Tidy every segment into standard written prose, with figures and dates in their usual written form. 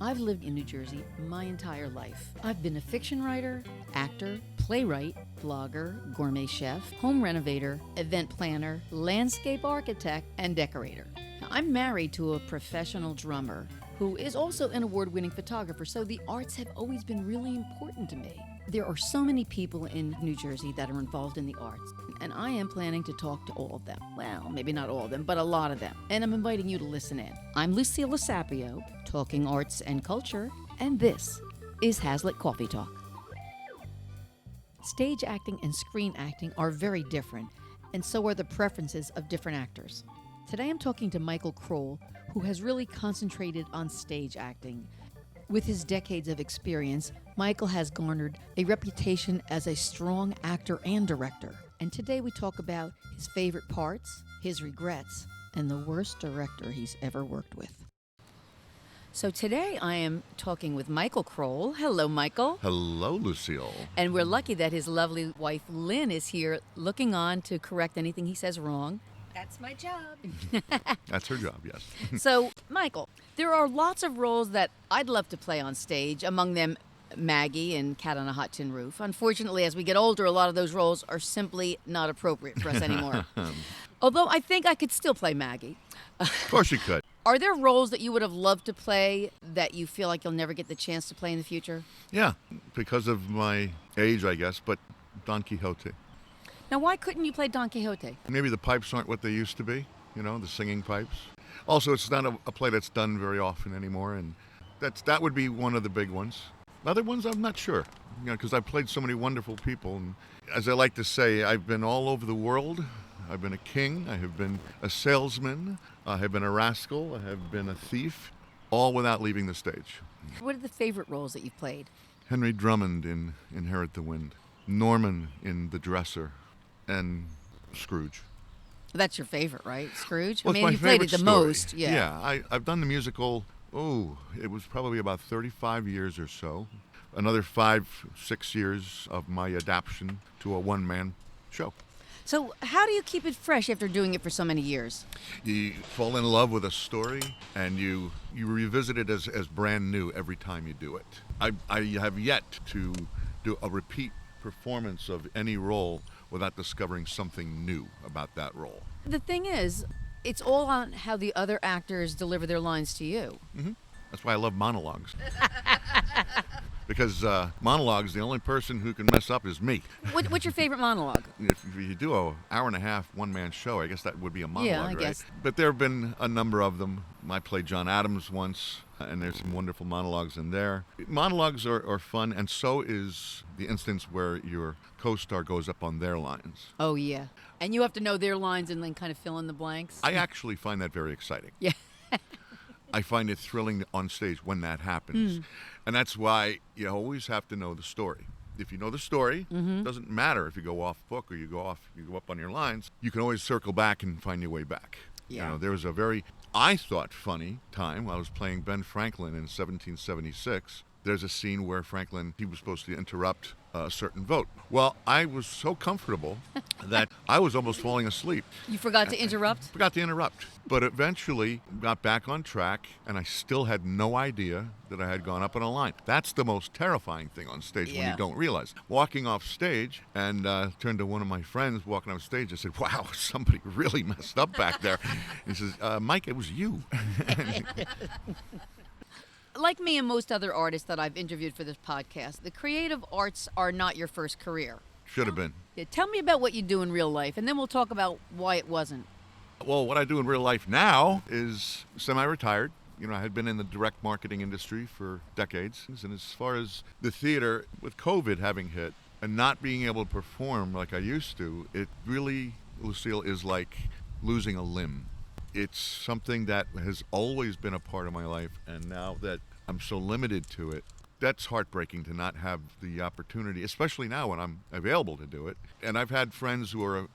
I've lived in New Jersey my entire life. I've been a fiction writer, actor, playwright, blogger, gourmet chef, home renovator, event planner, landscape architect, and decorator. Now, I'm married to a professional drummer who is also an award-winning photographer, so the arts have always been really important to me. There are so many people in New Jersey that are involved in the arts, and I am planning to talk to all of them. Well, maybe not all of them, but a lot of them. And I'm inviting you to listen in. I'm Lucille Sapio, talking arts and culture, and this is Hazlitt Coffee Talk. Stage acting and screen acting are very different, and so are the preferences of different actors. Today I'm talking to Michael Kroll, who has really concentrated on stage acting. With his decades of experience, Michael has garnered a reputation as a strong actor and director. And today we talk about his favorite parts, his regrets, and the worst director he's ever worked with. So today I am talking with Michael Kroll. Hello, Michael. Hello, Lucille. And we're lucky that his lovely wife, Lynn, is here looking on to correct anything he says wrong. That's my job. That's her job, yes. So, Michael, there are lots of roles that I'd love to play on stage, among them Maggie and Cat on a Hot Tin Roof. Unfortunately, as we get older, a lot of those roles are simply not appropriate for us anymore. Although I think I could still play Maggie. Of course you could. Are there roles that you would have loved to play that you feel like you'll never get the chance to play in the future? Yeah, because of my age, I guess, but Don Quixote. Now, why couldn't you play Don Quixote? Maybe the pipes aren't what they used to be, the singing pipes. Also, it's not a play that's done very often anymore, and that would be one of the big ones. Other ones, I'm not sure, because I've played so many wonderful people. And as I like to say, I've been all over the world. I've been a king, I have been a salesman, I have been a rascal, I have been a thief, all without leaving the stage. What are the favorite roles that you've played? Henry Drummond in Inherit the Wind, Norman in The Dresser, and Scrooge. That's your favorite, right? Scrooge? Well, I mean, you played it the story. most. Yeah. Yeah, I've done the musical, it was probably about 35 years or so. Another 5-6 years of my adaptation to a one-man show. So how do you keep it fresh after doing it for so many years? You fall in love with a story and you revisit it as brand new every time you do it. I have yet to do a repeat performance of any role without discovering something new about that role. The thing is, it's all on how the other actors deliver their lines to you. Mm-hmm. That's why I love monologues. Because monologues, the only person who can mess up is me. What's your favorite monologue? If you do an hour-and-a-half one-man show, I guess that would be a monologue, Yeah, I right? guess. But there have been a number of them. I played John Adams once, and there's some wonderful monologues in there. Monologues are fun, and so is the instance where your co-star goes up on their lines. Oh, yeah. And you have to know their lines and then kind of fill in the blanks? I actually find that very exciting. Yeah. I find it thrilling on stage when that happens. And that's why you always have to know the story. If you know the story, it doesn't matter if you go off book or you go up on your lines, you can always circle back and find your way back. Yeah. There was a very, I thought, funny time when I was playing Ben Franklin in 1776. There's a scene where Franklin, he was supposed to interrupt a certain vote. Well, I was so comfortable that I was almost falling asleep. You forgot to interrupt? Forgot to interrupt. But eventually got back on track, and I still had no idea that I had gone up on a line. That's the most terrifying thing on stage when you don't realize. Walking off stage, and turned to one of my friends walking off stage. I said, wow, somebody really messed up back there. He says, Mike, it was you. Like me and most other artists that I've interviewed for this podcast, the creative arts are not your first career. Should have been. Yeah, tell me about what you do in real life, and then we'll talk about why it wasn't. Well, what I do in real life now is semi-retired. I had been in the direct marketing industry for decades. And as far as the theater, with COVID having hit and not being able to perform like I used to, it really, Lucille, is like losing a limb. It's something that has always been a part of my life, and now that I'm so limited to it, that's heartbreaking to not have the opportunity, especially now when I'm available to do it. And I've had friends who are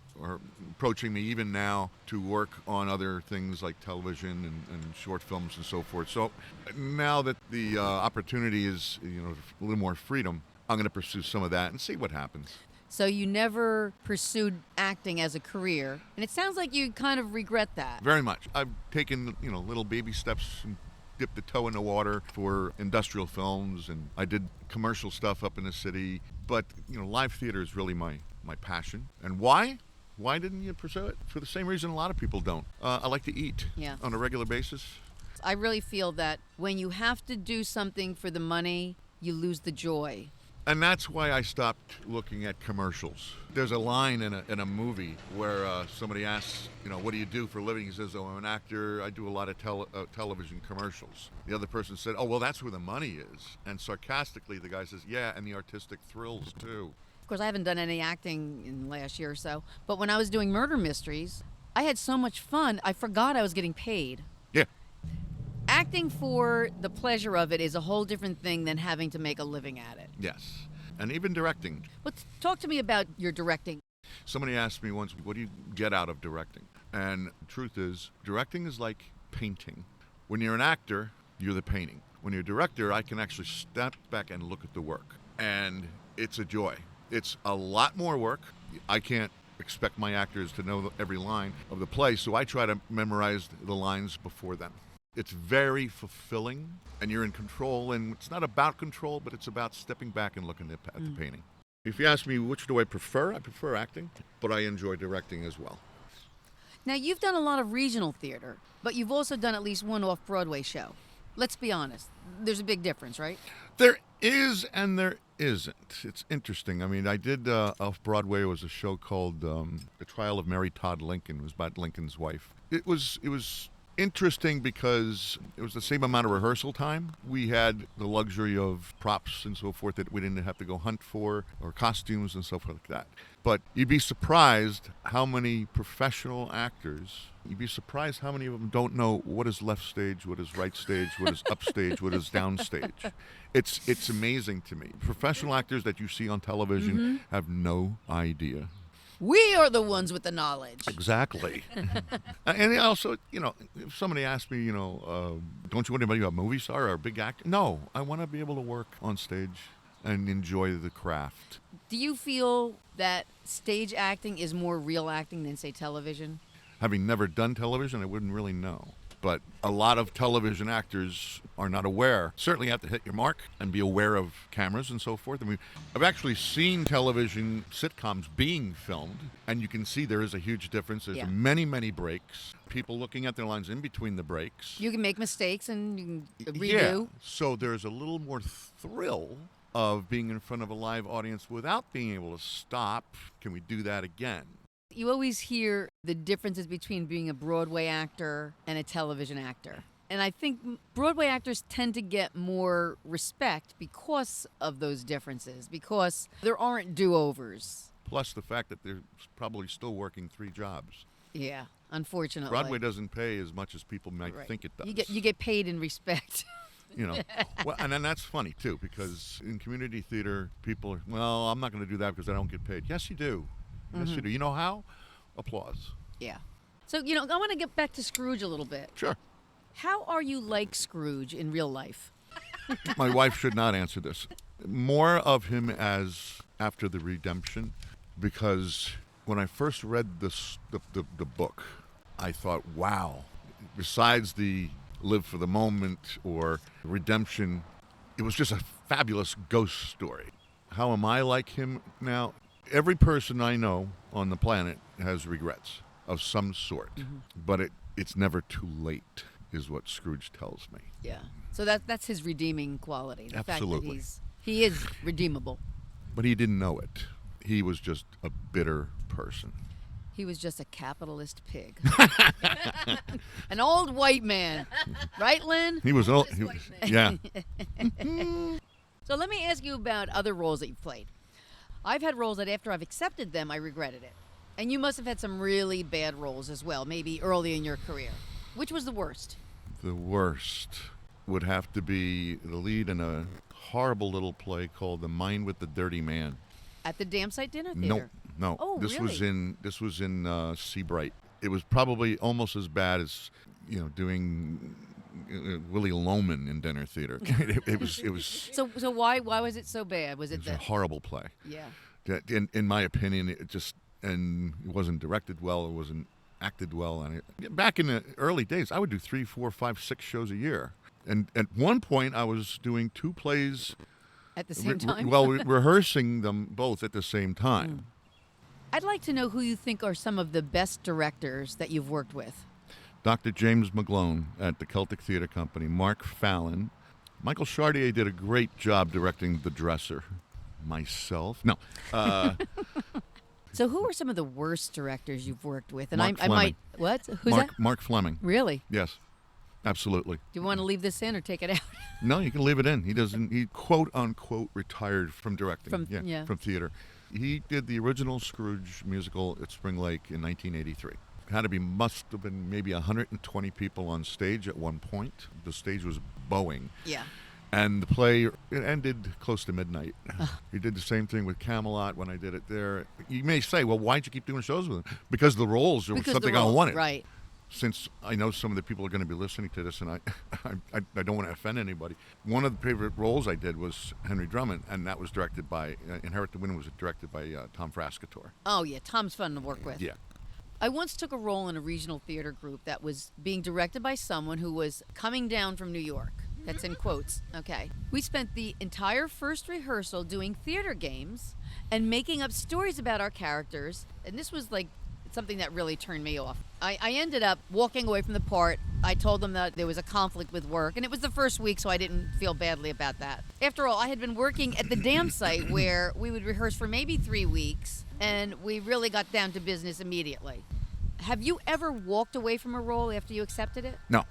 approaching me even now to work on other things like television and short films and so forth. So now that the opportunity is, a little more freedom, I'm going to pursue some of that and see what happens. So you never pursued acting as a career, and it sounds like you kind of regret that. Very much. I've taken, little baby steps and dipped a toe in the water for industrial films, and I did commercial stuff up in the city. But, live theater is really my passion. And why? Why didn't you pursue it? For the same reason a lot of people don't. I like to eat on a regular basis. I really feel that when you have to do something for the money, you lose the joy. And that's why I stopped looking at commercials. There's a line in a movie where somebody asks, what do you do for a living? He says, oh, I'm an actor. I do a lot of television commercials. The other person said, oh, well, that's where the money is. And sarcastically, the guy says, yeah, and the artistic thrills, too. Of course, I haven't done any acting in the last year or so. But when I was doing murder mysteries, I had so much fun, I forgot I was getting paid. Yeah. Acting for the pleasure of it is a whole different thing than having to make a living at it. Yes. And even directing. But talk to me about your directing. Somebody asked me once, what do you get out of directing? And the truth is, directing is like painting. When you're an actor, you're the painting. When you're a director, I can actually step back and look at the work. And it's a joy. It's a lot more work. I can't expect my actors to know every line of the play, so I try to memorize the lines before them. It's very fulfilling, and you're in control, and it's not about control, but it's about stepping back and looking at the painting. If you ask me which do I prefer acting, but I enjoy directing as well. Now, you've done a lot of regional theater, but you've also done at least one off-Broadway show. Let's be honest. There's a big difference, right? There is and there isn't. It's interesting. I mean, I did off-Broadway. It was a show called The Trial of Mary Todd Lincoln. It was about Lincoln's wife. It was interesting because it was the same amount of rehearsal time. We had the luxury of props and so forth that we didn't have to go hunt for, or costumes and stuff like that. But you'd be surprised how many professional actors, you'd be surprised how many of them don't know what is left stage, what is right stage, what is upstage, what is downstage. It's amazing to me. Professional actors that you see on television have no idea. We are the ones with the knowledge. Exactly. And also, if somebody asks me, don't you want anybody a movie star or a big actor? No, I want to be able to work on stage and enjoy the craft. Do you feel that stage acting is more real acting than, say, television? Having never done television, I wouldn't really know. But a lot of television actors are not aware. Certainly you have to hit your mark and be aware of cameras and so forth. I mean, I've actually seen television sitcoms being filmed, and you can see there is a huge difference. There's many, many breaks. People looking at their lines in between the breaks. You can make mistakes and you can redo. Yeah, so there's a little more thrill of being in front of a live audience without being able to stop. Can we do that again? You always hear the differences between being a Broadway actor and a television actor. And I think Broadway actors tend to get more respect because of those differences, because there aren't do-overs. Plus the fact that they're probably still working 3 jobs. Yeah, unfortunately. Broadway doesn't pay as much as people might think it does. You get paid in respect. Well, and then that's funny, too, because in community theater, people are, well, I'm not going to do that because I don't get paid. Yes, you do. Yes, you do. You know how? Applause. Yeah. So, I want to get back to Scrooge a little bit. Sure. How are you like Scrooge in real life? My wife should not answer this. More of him as after the redemption, because when I first read the book, I thought, wow. Besides the live for the moment or redemption, it was just a fabulous ghost story. How am I like him now? Every person I know on the planet has regrets of some sort, but it's never too late, is what Scrooge tells me. Yeah. So that's his redeeming quality. The Absolutely. Fact that he is redeemable. But he didn't know it. He was just a bitter person. He was just a capitalist pig. An old white man. Right, Lynn? He was old. Yeah. So let me ask you about other roles that you've played. I've had roles that after I've accepted them, I regretted it. And you must have had some really bad roles as well, maybe early in your career. Which was the worst? The worst would have to be the lead in a horrible little play called The Mind with the Dirty Man. At the Dam Site Dinner Theater? No. Oh, this really? This was in Seabright. It was probably almost as bad as doing Willie Loman in dinner theater. It was. So why was it so bad? Was it a horrible play? Yeah. In my opinion, it wasn't directed well. It wasn't acted well. And back in the early days, I would do 3, 4, 5, 6 shows a year. And at one point, I was doing 2 plays. At the same time? Rehearsing them both at the same time. I'd like to know who you think are some of the best directors that you've worked with. Dr. James McGlone at the Celtic Theatre Company, Mark Fallon. Michael Chartier did a great job directing The Dresser. Myself? No. So who are some of the worst directors you've worked with? And Mark I might... What? Who's that? Mark Fleming. Really? Yes. Absolutely. Do you want to leave this in or take it out? No, you can leave it in. He quote unquote retired from directing. From theater. He did the original Scrooge musical at Spring Lake in 1983. Must have been maybe 120 people on stage at one point. The stage was bowing. Yeah. And the play, it ended close to midnight. He did the same thing with Camelot when I did it there. You may say, well, why'd you keep doing shows with him? Because the roles are something I wanted. Right. Since I know some of the people are going to be listening to this, and I don't want to offend anybody, one of the favorite roles I did was Henry Drummond, and that was directed by, Inherit the Wind was directed by Tom Frascatore. Oh, yeah. Tom's fun to work with. Yeah. I once took a role in a regional theater group that was being directed by someone who was coming down from New York. That's in quotes. Okay. We spent the entire first rehearsal doing theater games and making up stories about our characters, and this was like something that really turned me off. I ended up walking away from the part. I told them that there was a conflict with work, and it was the first week, so I didn't feel badly about that. After all, I had been working at the dam site where we would rehearse for maybe 3 weeks, and we really got down to business immediately. Have you ever walked away from a role after you accepted it? No,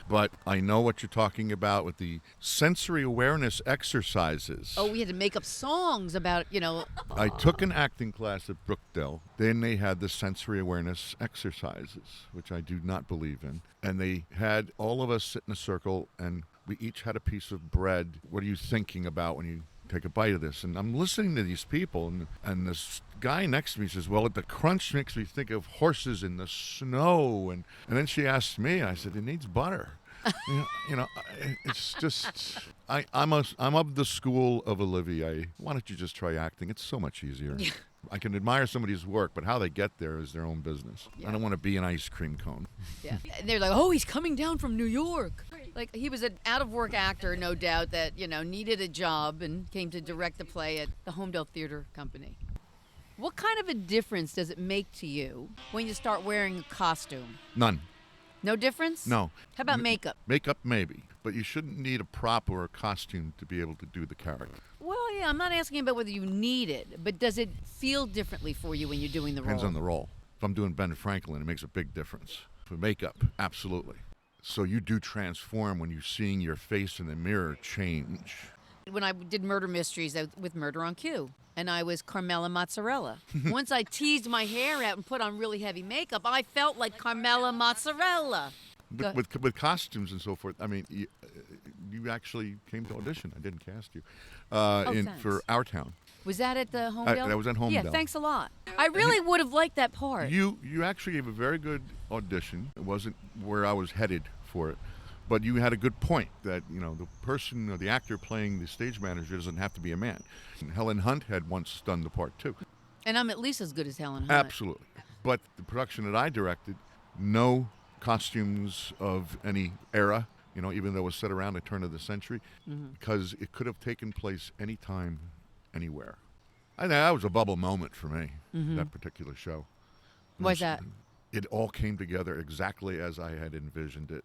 but I know what you're talking about with the sensory awareness exercises. Oh, we had to make up songs about, I took an acting class at Brookdale. Then they had the sensory awareness exercises, which I do not believe in. And they had all of us sit in a circle, and we each had a piece of bread. What are you thinking about when you take a bite of this? And I'm listening to these people, and this guy next to me says, well, the crunch makes me think of horses in the snow. And then she asked me, and I said, it needs butter. It's just, I'm of the school of Olivier. Why don't you just try acting? It's so much easier. Yeah. I can admire somebody's work, but how they get there is their own business. Yeah. I don't want to be an ice cream cone. Yeah. And they're like, oh, he's coming down from New York. Like, he was an out-of-work actor, no doubt, that, needed a job and came to direct the play at the Homedale Theater Company. What kind of a difference does it make to you when you start wearing a costume? None. No difference? No. How about makeup? Makeup, maybe. But you shouldn't need a prop or a costume to be able to do the character. Well, yeah, I'm not asking about whether you need it, but does it feel differently for you when you're doing the role? Depends on the role. If I'm doing Ben Franklin, it makes a big difference. For makeup, absolutely. So you do transform when you're seeing your face in the mirror change. When I did murder mysteries with Murder on Cue, and I was Carmela Mozzarella. Once I teased my hair out and put on really heavy makeup, I felt like Carmela Mozzarella. With costumes and so forth, I mean, you actually came to audition. I didn't cast you for Our Town. Was that at the Homedale? That was at Homedale. Yeah, thanks a lot. I really would have liked that part. You actually gave a very good audition. It wasn't where I was headed for it. But you had a good point that, the person or the actor playing the stage manager doesn't have to be a man. And Helen Hunt had once done the part, too. And I'm at least as good as Helen Hunt. Absolutely. But the production that I directed, no costumes of any era, even though it was set around the turn of the century, because it could have taken place anytime, anywhere. I think that was a bubble moment for me, that particular show. Why's that? It all came together exactly as I had envisioned it.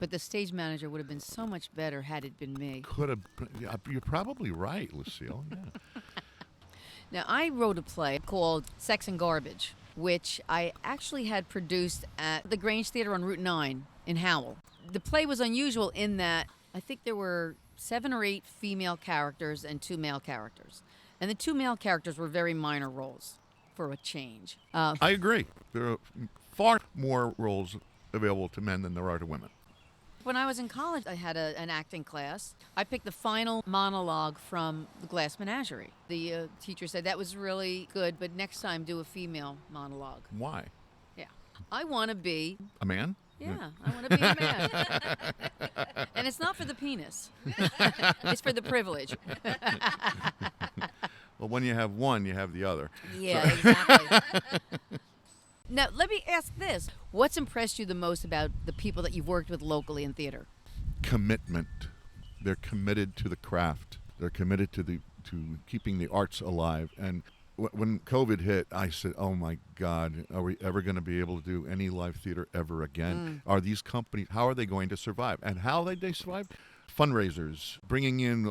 But the stage manager would have been so much better had it been me. Could have. Yeah, you're probably right, Lucille. Yeah. Now, I wrote a play called Sex and Garbage, which I actually had produced at the Grange Theater on Route 9 in Howell. The play was unusual in that I think there were 7 or 8 female characters and 2 male characters. And the 2 male characters were very minor roles for a change. I agree. There are far more roles available to men than there are to women. When I was in college, I had an acting class. I picked the final monologue from The Glass Menagerie. The teacher said, that was really good, but next time do a female monologue. Why? Yeah. I want to be... A man? Yeah, I want to be a man. And it's not for the penis. It's for the privilege. Well, when you have one, you have the other. Yeah, exactly. Now, let me ask this. What's impressed you the most about the people that you've worked with locally in theater? commitment. They're committed to the craft. They're committed to keeping the arts alive. And when COVID hit, I said, "Oh my God, are we ever going to be able to do any live theater ever again? Are these companies? How are they going to survive? And how they survive? Fundraisers, bringing in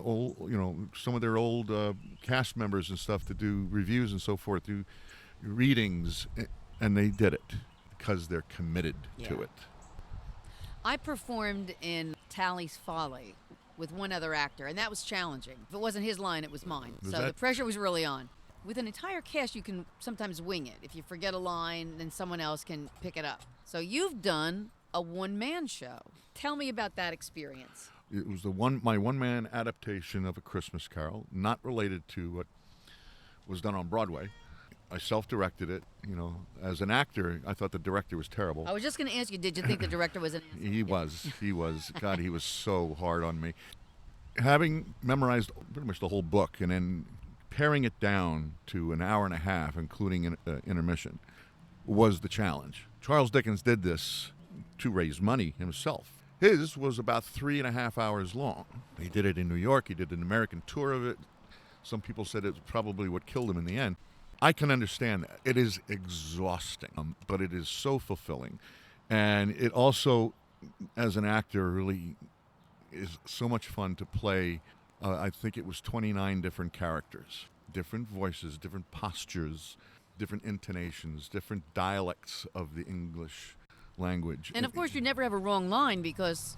some of their old cast members and stuff to do reviews and so forth, do readings, and they did it because they're committed to it." I performed in Tally's Folly with one other actor, and that was challenging. If it wasn't his line, it was mine. The pressure was really on. With an entire cast, you can sometimes wing it. If you forget a line, then someone else can pick it up. So you've done a one-man show. Tell me about that experience. It was my one-man adaptation of A Christmas Carol, not related to what was done on Broadway. I self-directed it. As an actor, I thought the director was terrible. I was just going to ask you, did you think the director was an asshole? He was. God, he was so hard on me. Having memorized pretty much the whole book and then paring it down to an hour and a half, including an intermission, was the challenge. Charles Dickens did this to raise money himself. His was about 3.5 hours long. He did it in New York. He did an American tour of it. Some people said it was probably what killed him in the end. I can understand that. It is exhausting, but it is so fulfilling. And it also, as an actor, really is so much fun to play. I think it was 29 different characters, different voices, different postures, different intonations, different dialects of the English language. And of course, you never have a wrong line because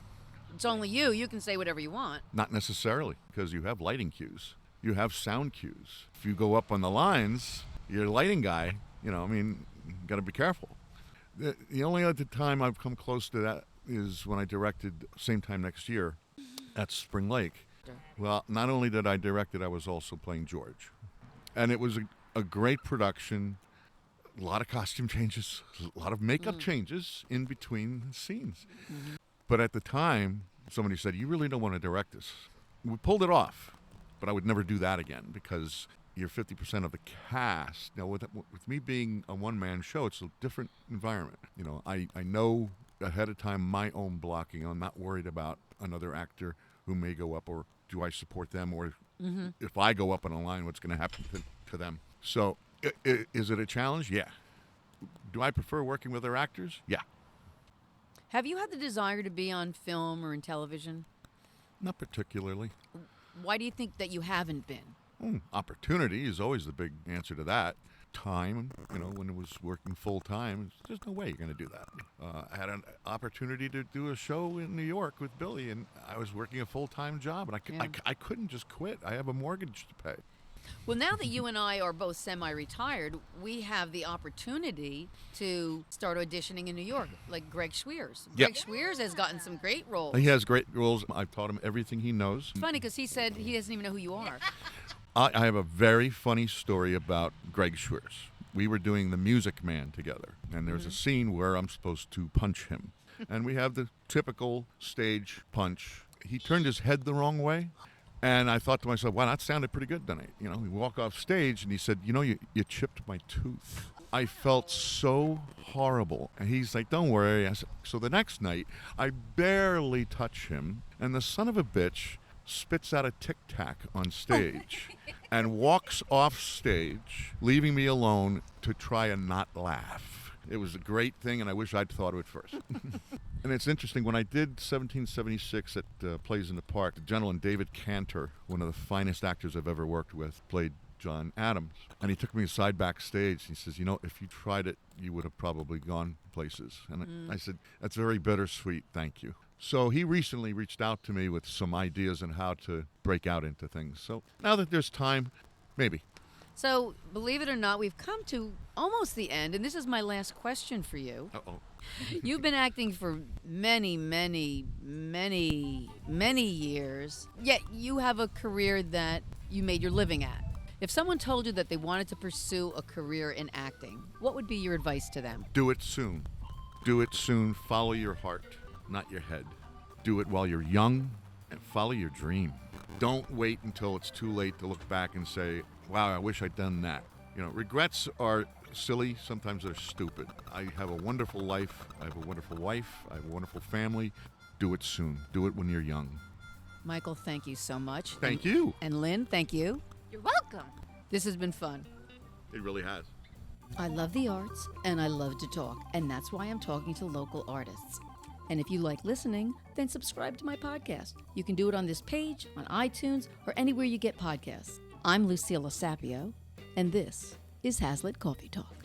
it's only you. You can say whatever you want. Not necessarily, because you have lighting cues. You have sound cues. If you go up on the lines, you're a lighting guy, you got to be careful. The only other time I've come close to that is when I directed same time next year at Spring Lake. Well, not only did I direct it, I was also playing George. And it was a great production, a lot of costume changes, a lot of makeup changes in between scenes. Mm-hmm. But at the time, somebody said, "You really don't want to direct this." We pulled it off. But I would never do that again because you're 50% of the cast. Now, with me being a one-man show, it's a different environment. I know ahead of time my own blocking. I'm not worried about another actor who may go up, or do I support them, or if I go up on a line, what's going to happen to them. So is it a challenge? Yeah. Do I prefer working with other actors? Yeah. Have you had the desire to be on film or in television? Not particularly. Why do you think that you haven't been? Opportunity is always the big answer to that. Time, when it was working full time, there's no way you're going to do that. I had an opportunity to do a show in New York with Billy, and I was working a full-time job, and I couldn't just quit. I have a mortgage to pay. Well, now that you and I are both semi-retired, we have the opportunity to start auditioning in New York, like Greg Schweers. Greg Schweers has gotten some great roles. He has great roles. I've taught him everything he knows. It's funny because he said he doesn't even know who you are. I have a very funny story about Greg Schweers. We were doing The Music Man together, and there's a scene where I'm supposed to punch him. And we have the typical stage punch. He turned his head the wrong way. And I thought to myself, wow, that sounded pretty good tonight. We walk off stage and he said, you chipped my tooth. I felt so horrible. And he's like, don't worry. I said, so the next night, I barely touch him. And the son of a bitch spits out a Tic Tac on stage and walks off stage, leaving me alone to try and not laugh. It was a great thing, and I wish I'd thought of it first. And it's interesting, when I did 1776 at Plays in the Park, the gentleman David Cantor, one of the finest actors I've ever worked with, played John Adams. And he took me aside backstage. He says, if you tried it, you would have probably gone places. And I said, that's very bittersweet, thank you. So he recently reached out to me with some ideas on how to break out into things. So now that there's time, maybe. So, believe it or not, we've come to almost the end, and this is my last question for you. Uh-oh. You've been acting for many, many, many, many years, yet you have a career that you made your living at. If someone told you that they wanted to pursue a career in acting, what would be your advice to them? Do it soon. Do it soon. Follow your heart, not your head. Do it while you're young and follow your dream. Don't wait until it's too late to look back and say, wow, I wish I'd done that. Regrets are silly. Sometimes they're stupid. I have a wonderful life. I have a wonderful wife. I have a wonderful family. do it soon. Do it when you're young. Michael, thank you so much. Thank you. And Lynn, thank you. You're welcome. This has been fun. It really has. I love the arts and I love to talk, and that's why I'm talking to local artists. And if you like listening, then subscribe to my podcast. You can do it on this page, on iTunes, or anywhere you get podcasts. I'm Lucilla Sapio, and this is Hazlitt Coffee Talk.